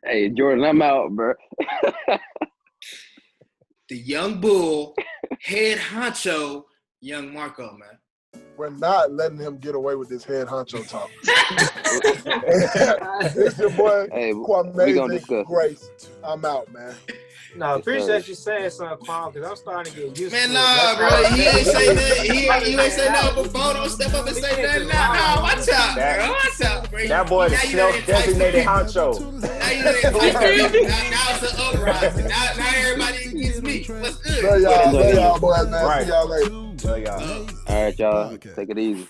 C: Hey, Jordan, I'm out, bro.
F: The young bull, head honcho, young Marco, man.
G: We're not letting him get away with this head honcho talk. It's your boy,
C: Hey, we gonna
G: Kwame
C: discuss.
G: Grace. I'm out, man.
E: No,
C: Yes,
E: appreciate
C: sir.
E: you saying something, Kwame, because I'm starting to get used
F: Man,
E: to
F: nah,
E: it.
F: bro. He ain't say nothing. You ain't say nothing before. Don't step up and say nothing now. Nah, watch out, bro. Watch out, bro.
B: That boy, the
F: Now you done enticed the
B: self-designated
F: people.
B: honcho.
F: Now you done enticed the people. Now it's an uprising. Now everybody against me. What's good?
G: Love y'all, boys, man.
B: Right.
G: See y'all later.
B: Love y'all.
C: All right, y'all. Take it easy.